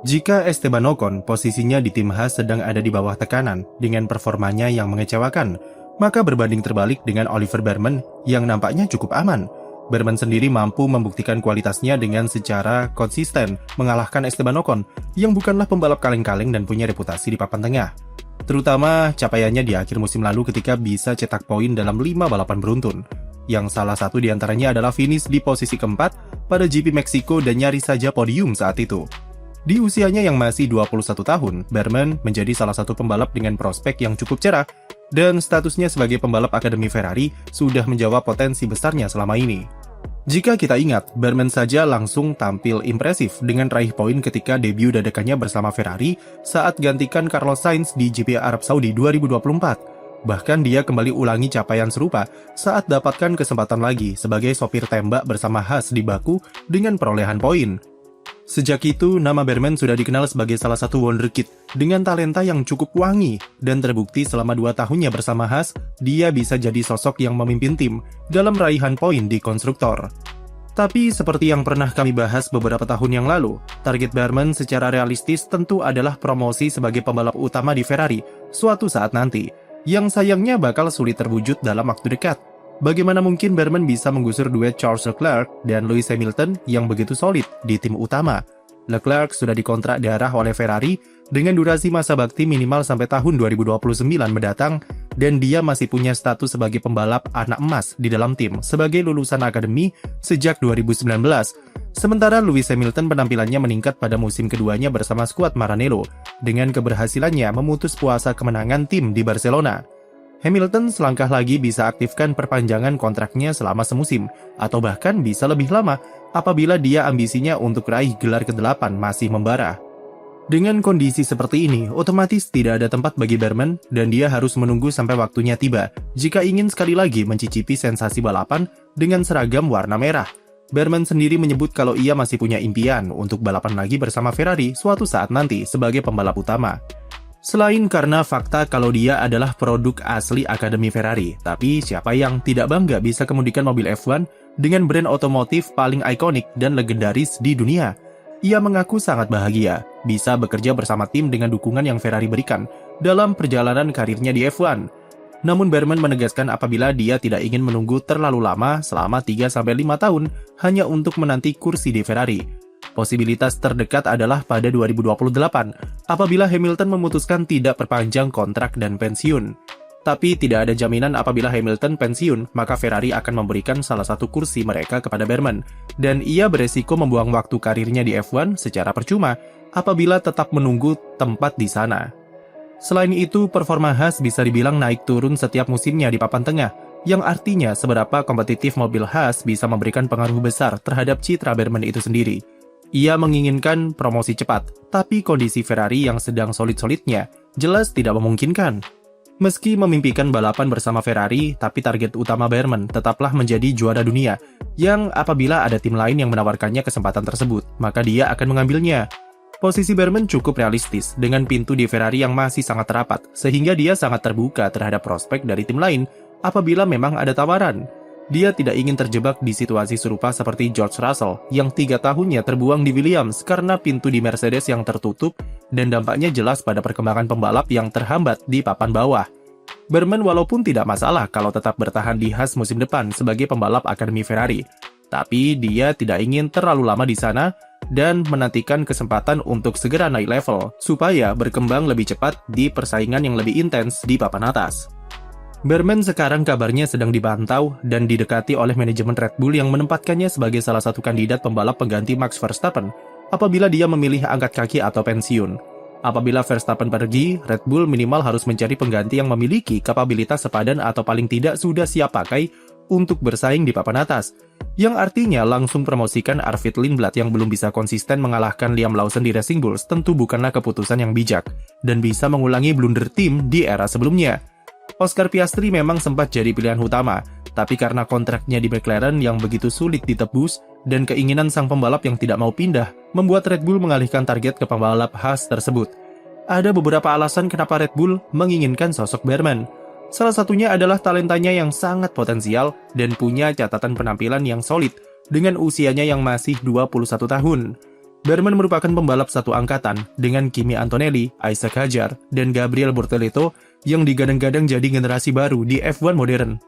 Jika Esteban Ocon posisinya di tim Haas sedang ada di bawah tekanan dengan performanya yang mengecewakan, maka berbanding terbalik dengan Oliver Bearman yang nampaknya cukup aman. Bearman sendiri mampu membuktikan kualitasnya dengan secara konsisten mengalahkan Esteban Ocon yang bukanlah pembalap kaleng-kaleng dan punya reputasi di papan tengah. Terutama capaiannya di akhir musim lalu ketika bisa cetak poin dalam 5 balapan beruntun, yang salah satu diantaranya adalah finish di posisi keempat pada GP Meksiko dan nyaris saja podium saat itu. Di usianya yang masih 21 tahun, Bearman menjadi salah satu pembalap dengan prospek yang cukup cerah, dan statusnya sebagai pembalap Akademi Ferrari sudah menjawab potensi besarnya selama ini. Jika kita ingat, Bearman saja langsung tampil impresif dengan raih poin ketika debut dadakannya bersama Ferrari saat gantikan Carlos Sainz di GP Arab Saudi 2024. Bahkan dia kembali ulangi capaian serupa saat dapatkan kesempatan lagi sebagai sopir tembak bersama Haas di Baku dengan perolehan poin. Sejak itu, nama Bearman sudah dikenal sebagai salah satu wonderkid dengan talenta yang cukup wangi, dan terbukti selama 2 tahunnya bersama Haas, dia bisa jadi sosok yang memimpin tim dalam raihan poin di konstruktor. Tapi seperti yang pernah kami bahas beberapa tahun yang lalu, target Bearman secara realistis tentu adalah promosi sebagai pembalap utama di Ferrari suatu saat nanti, yang sayangnya bakal sulit terwujud dalam waktu dekat. Bagaimana mungkin Bearman bisa menggusur duet Charles Leclerc dan Lewis Hamilton yang begitu solid di tim utama? Leclerc sudah dikontrak darah oleh Ferrari dengan durasi masa bakti minimal sampai tahun 2029 mendatang, dan dia masih punya status sebagai pembalap anak emas di dalam tim sebagai lulusan akademi sejak 2019. Sementara Lewis Hamilton penampilannya meningkat pada musim keduanya bersama skuad Maranello dengan keberhasilannya memutus puasa kemenangan tim di Barcelona. Hamilton selangkah lagi bisa aktifkan perpanjangan kontraknya selama semusim, atau bahkan bisa lebih lama apabila dia ambisinya untuk raih gelar ke-8 masih membara. Dengan kondisi seperti ini, otomatis tidak ada tempat bagi Bearman dan dia harus menunggu sampai waktunya tiba jika ingin sekali lagi mencicipi sensasi balapan dengan seragam warna merah. Bearman sendiri menyebut kalau ia masih punya impian untuk balapan lagi bersama Ferrari suatu saat nanti sebagai pembalap utama. Selain karena fakta kalau dia adalah produk asli Akademi Ferrari, tapi siapa yang tidak bangga bisa kemudikan mobil F1 dengan brand otomotif paling ikonik dan legendaris di dunia? Ia mengaku sangat bahagia bisa bekerja bersama tim dengan dukungan yang Ferrari berikan dalam perjalanan karirnya di F1. Namun Bearman menegaskan apabila dia tidak ingin menunggu terlalu lama selama 3-5 tahun hanya untuk menanti kursi di Ferrari. Posibilitas terdekat adalah pada 2028, apabila Hamilton memutuskan tidak perpanjang kontrak dan pensiun. Tapi tidak ada jaminan apabila Hamilton pensiun, maka Ferrari akan memberikan salah satu kursi mereka kepada Bearman, dan ia beresiko membuang waktu karirnya di F1 secara percuma apabila tetap menunggu tempat di sana. Selain itu, performa Haas bisa dibilang naik turun setiap musimnya di papan tengah, yang artinya seberapa kompetitif mobil Haas bisa memberikan pengaruh besar terhadap citra Bearman itu sendiri. Ia menginginkan promosi cepat, tapi kondisi Ferrari yang sedang solid-solidnya jelas tidak memungkinkan. Meski memimpikan balapan bersama Ferrari, tapi target utama Bearman tetaplah menjadi juara dunia, yang apabila ada tim lain yang menawarkannya kesempatan tersebut, maka dia akan mengambilnya. Posisi Bearman cukup realistis, dengan pintu di Ferrari yang masih sangat rapat, sehingga dia sangat terbuka terhadap prospek dari tim lain apabila memang ada tawaran. Dia tidak ingin terjebak di situasi serupa seperti George Russell yang 3 tahunnya terbuang di Williams karena pintu di Mercedes yang tertutup dan dampaknya jelas pada perkembangan pembalap yang terhambat di papan bawah. Bearman walaupun tidak masalah kalau tetap bertahan di Haas musim depan sebagai pembalap Akademi Ferrari, tapi dia tidak ingin terlalu lama di sana dan menantikan kesempatan untuk segera naik level supaya berkembang lebih cepat di persaingan yang lebih intens di papan atas. Bearman sekarang kabarnya sedang dipantau dan didekati oleh manajemen Red Bull yang menempatkannya sebagai salah satu kandidat pembalap pengganti Max Verstappen apabila dia memilih angkat kaki atau pensiun. Apabila Verstappen pergi, Red Bull minimal harus mencari pengganti yang memiliki kapabilitas sepadan atau paling tidak sudah siap pakai untuk bersaing di papan atas, yang artinya langsung promosikan Arvid Lindblad yang belum bisa konsisten mengalahkan Liam Lawson di Racing Bulls tentu bukanlah keputusan yang bijak dan bisa mengulangi blunder tim di era sebelumnya. Oscar Piastri memang sempat jadi pilihan utama, tapi karena kontraknya di McLaren yang begitu sulit ditebus dan keinginan sang pembalap yang tidak mau pindah, membuat Red Bull mengalihkan target ke pembalap Haas tersebut. Ada beberapa alasan kenapa Red Bull menginginkan sosok Bearman. Salah satunya adalah talentanya yang sangat potensial dan punya catatan penampilan yang solid dengan usianya yang masih 21 tahun. Berman merupakan pembalap satu angkatan dengan Kimi Antonelli, Isaac Hadjar, dan Gabriel Bortoleto yang digadang-gadang jadi generasi baru di F1 modern.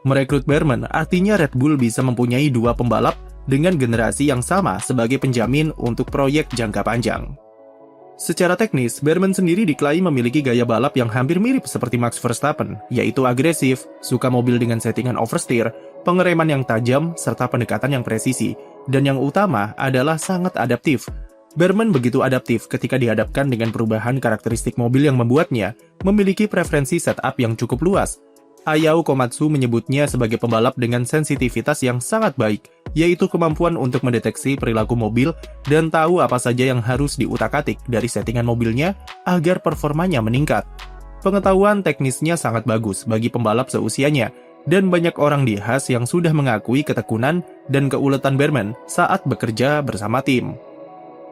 Merekrut Berman artinya Red Bull bisa mempunyai dua pembalap dengan generasi yang sama sebagai penjamin untuk proyek jangka panjang. Secara teknis, Berman sendiri diklaim memiliki gaya balap yang hampir mirip seperti Max Verstappen, yaitu agresif, suka mobil dengan settingan oversteer, pengereman yang tajam, serta pendekatan yang presisi, dan yang utama adalah sangat adaptif. Berman begitu adaptif ketika dihadapkan dengan perubahan karakteristik mobil yang membuatnya memiliki preferensi setup yang cukup luas. Ayao Komatsu menyebutnya sebagai pembalap dengan sensitivitas yang sangat baik, yaitu kemampuan untuk mendeteksi perilaku mobil dan tahu apa saja yang harus diutak-atik dari settingan mobilnya agar performanya meningkat. Pengetahuan teknisnya sangat bagus bagi pembalap seusianya, dan banyak orang di Haas yang sudah mengakui ketekunan dan keuletan Berman saat bekerja bersama tim.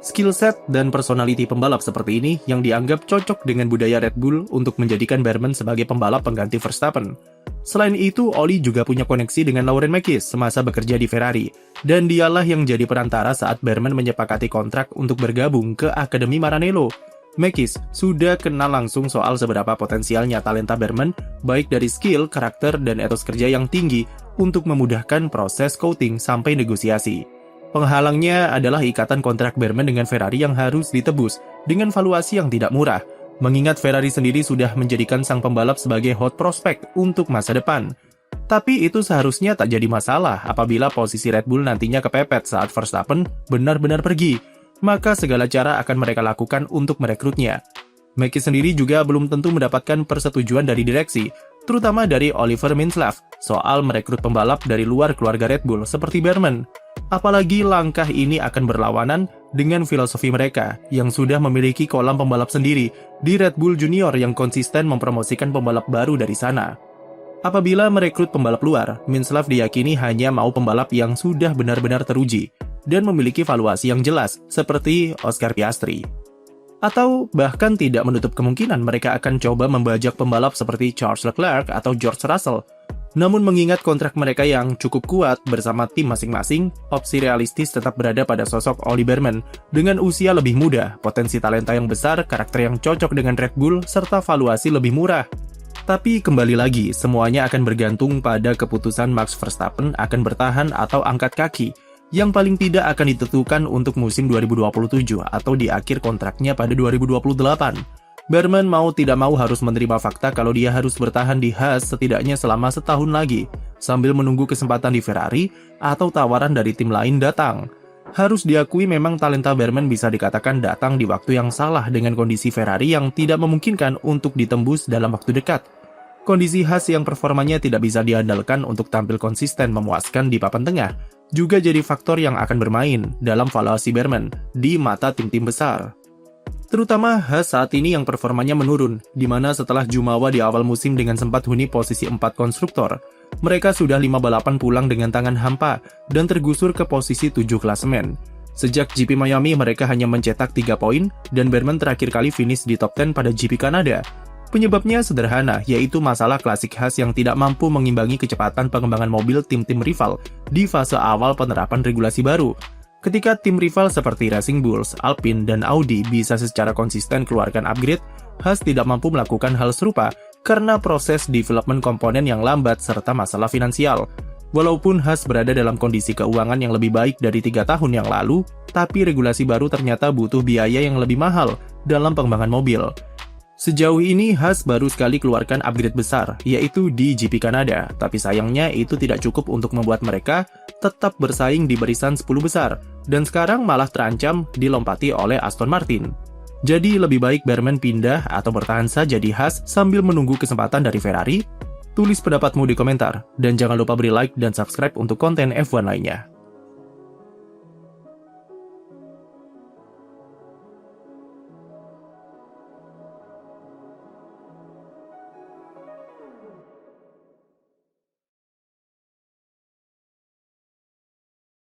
Skill set dan personality pembalap seperti ini yang dianggap cocok dengan budaya Red Bull untuk menjadikan Berman sebagai pembalap pengganti Verstappen. Selain itu, Oli juga punya koneksi dengan Lauren Mekies semasa bekerja di Ferrari, dan dialah yang jadi perantara saat Berman menyepakati kontrak untuk bergabung ke Akademi Maranello. Mekies sudah kenal langsung soal seberapa potensialnya talenta Berman, baik dari skill, karakter, dan etos kerja yang tinggi untuk memudahkan proses scouting sampai negosiasi. Penghalangnya adalah ikatan kontrak Berman dengan Ferrari yang harus ditebus dengan valuasi yang tidak murah, mengingat Ferrari sendiri sudah menjadikan sang pembalap sebagai hot prospect untuk masa depan. Tapi itu seharusnya tak jadi masalah apabila posisi Red Bull nantinya kepepet saat Verstappen benar-benar pergi, maka segala cara akan mereka lakukan untuk merekrutnya. Mekies sendiri juga belum tentu mendapatkan persetujuan dari direksi, terutama dari Oliver Mintzlaff, soal merekrut pembalap dari luar keluarga Red Bull seperti Berman. Apalagi langkah ini akan berlawanan dengan filosofi mereka yang sudah memiliki kolam pembalap sendiri di Red Bull Junior yang konsisten mempromosikan pembalap baru dari sana. Apabila merekrut pembalap luar, Mintzlaff diyakini hanya mau pembalap yang sudah benar-benar teruji dan memiliki valuasi yang jelas seperti Oscar Piastri. Atau bahkan tidak menutup kemungkinan mereka akan coba membajak pembalap seperti Charles Leclerc atau George Russell. Namun mengingat kontrak mereka yang cukup kuat bersama tim masing-masing, opsi realistis tetap berada pada sosok Oli Berman dengan usia lebih muda, potensi talenta yang besar, karakter yang cocok dengan Red Bull, serta valuasi lebih murah. Tapi kembali lagi, semuanya akan bergantung pada keputusan Max Verstappen akan bertahan atau angkat kaki, yang paling tidak akan ditentukan untuk musim 2027 atau di akhir kontraknya pada 2028. Berman mau tidak mau harus menerima fakta kalau dia harus bertahan di Haas setidaknya selama setahun lagi, sambil menunggu kesempatan di Ferrari atau tawaran dari tim lain datang. Harus diakui memang talenta Berman bisa dikatakan datang di waktu yang salah dengan kondisi Ferrari yang tidak memungkinkan untuk ditembus dalam waktu dekat. Kondisi Haas yang performanya tidak bisa diandalkan untuk tampil konsisten memuaskan di papan tengah, juga jadi faktor yang akan bermain dalam valuasi Berman di mata tim-tim besar. Terutama Haas saat ini yang performanya menurun, di mana setelah jumawa di awal musim dengan sempat huni posisi 4 konstruktor, mereka sudah 5 balapan pulang dengan tangan hampa dan tergusur ke posisi 7 klasemen. Sejak GP Miami mereka hanya mencetak 3 poin dan Berman terakhir kali finish di top 10 pada GP Kanada. Penyebabnya sederhana, yaitu masalah klasik Haas yang tidak mampu mengimbangi kecepatan pengembangan mobil tim-tim rival di fase awal penerapan regulasi baru. Ketika tim rival seperti Racing Bulls, Alpine, dan Audi bisa secara konsisten keluarkan upgrade, Haas tidak mampu melakukan hal serupa karena proses development komponen yang lambat serta masalah finansial. Walaupun Haas berada dalam kondisi keuangan yang lebih baik dari 3 tahun yang lalu, tapi regulasi baru ternyata butuh biaya yang lebih mahal dalam pengembangan mobil. Sejauh ini Haas baru sekali keluarkan upgrade besar, yaitu di GP Kanada, tapi sayangnya itu tidak cukup untuk membuat mereka tetap bersaing di barisan 10 besar, dan sekarang malah terancam dilompati oleh Aston Martin. Jadi lebih baik Berman pindah atau bertahan saja di Haas sambil menunggu kesempatan dari Ferrari? Tulis pendapatmu di komentar, dan jangan lupa beri like dan subscribe untuk konten F1 lainnya.